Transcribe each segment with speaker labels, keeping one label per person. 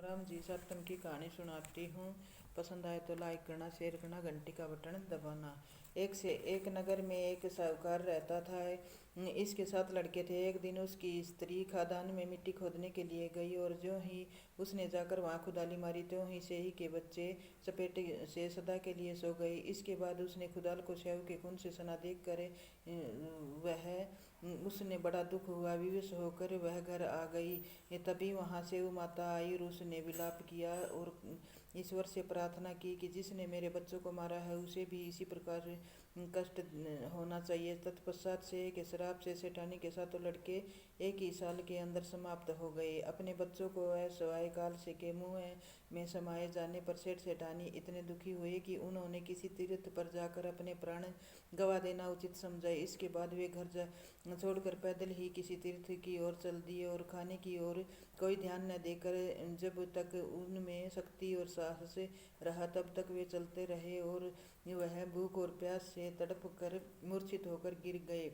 Speaker 1: राम जी सत्तम की कहानी सुनाती हूँ। पसंद आए तो लाइक करना, शेयर करना, घंटी का बटन दबाना। एक नगर में एक साहूकार रहता था। इसके 7 लड़के थे। एक दिन उसकी स्त्री खदान में मिट्टी खोदने के लिए गई और जो ही उसने जाकर वहां खुदाली मारी त्यों ही से ही के बच्चे चपेट से सदा के लिए सो गए। इसके बाद उसने खुदाल को शव के खून से सना देख कर वह उसने बड़ा दुख हुआ। विवश होकर वह घर आ गई। तभी वहां से वो माता आई और उसने विलाप किया और ईश्वर से प्रार्थना की कि जिसने मेरे बच्चों को मारा है उसे भी इसी प्रकार कष्ट होना चाहिए। तत्पश्चात से के श्राप से सेठानी के सातों लड़के एक ही साल के अंदर समाप्त हो गए। अपने बच्चों को असहाय काल से के मुंह में समाये जाने पर सेठ सेठानी इतने दुखी हुए कि उन्होंने किसी तीर्थ पर जाकर अपने प्राण गवा देना उचित समझा। इसके बाद वे घर छोड़कर पैदल ही किसी तीर्थ की ओर चल दिए और खाने की ओर कोई ध्यान न देकर जब तक उनमें शक्ति और साहस रहा तब तक वे चलते रहे और वह भूख और प्यास से तड़प कर मूर्छित होकर गिर गए।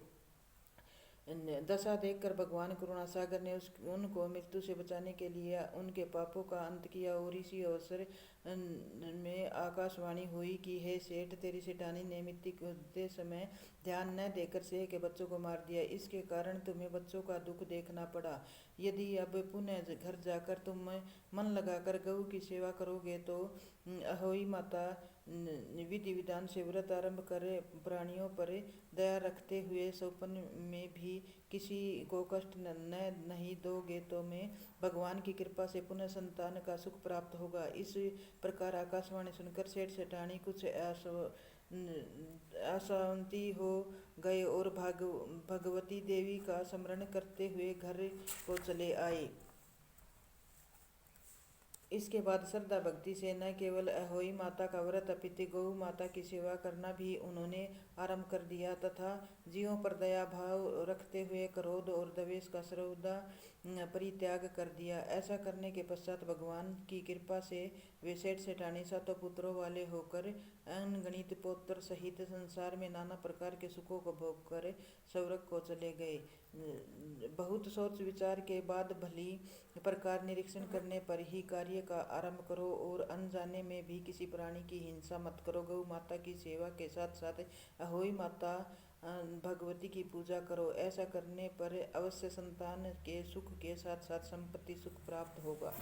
Speaker 1: दशा देखकर भगवान करुणा सागर ने उनको मृत्यु से बचाने के लिए उनके पापों का अंत किया और इसी अवसर में आकाशवाणी हुई कि हे सेठ, तेरी सेठानी ने मिट्टी खोदते समय ध्यान न देकर सेठ के बच्चों को मार दिया। इसके कारण तुम्हें बच्चों का दुख देखना पड़ा। यदि अब पुनः घर जाकर तुम मन लगाकर गऊ की सेवा करोगे तो अहोई माता विधि विधान से व्रत आरंभ कर प्राणियों पर दया रखते हुए स्वप्न में भी किसी को कष्ट नहीं दोगे तो मैं भगवान की कृपा से पुनः संतान का सुख प्राप्त होगा। इस प्रकार आकाशवाणी सुनकर सेठ सेठानी कुछ अशांति हो गए और भगवती देवी का स्मरण करते हुए घर को चले आए। इसके बाद श्रद्धा भक्ति से न केवल अहोई माता का व्रत अपितु गौ माता की सेवा करना भी उन्होंने आरंभ कर दिया तथा जीवों पर दया भाव रखते हुए क्रोध और द्वेष का सर्वदा परित्याग कर दिया। ऐसा करने के पश्चात भगवान की कृपा से वे सेठ सेठानी सातों पुत्रों वाले होकर अनगणित पुत्र सहित संसार में नाना प्रकार के सुखों को भोग कर स्वर्ग को चले गए। बहुत सोच विचार के बाद भली प्रकार निरीक्षण करने पर ही कार्य का आरंभ करो और अनजाने में भी किसी प्राणी की हिंसा मत करो। गौ माता की सेवा के साथ साथ अहोई माता भगवती की पूजा करो। ऐसा करने पर अवश्य संतान के सुख के साथ साथ संपत्ति सुख प्राप्त होगा।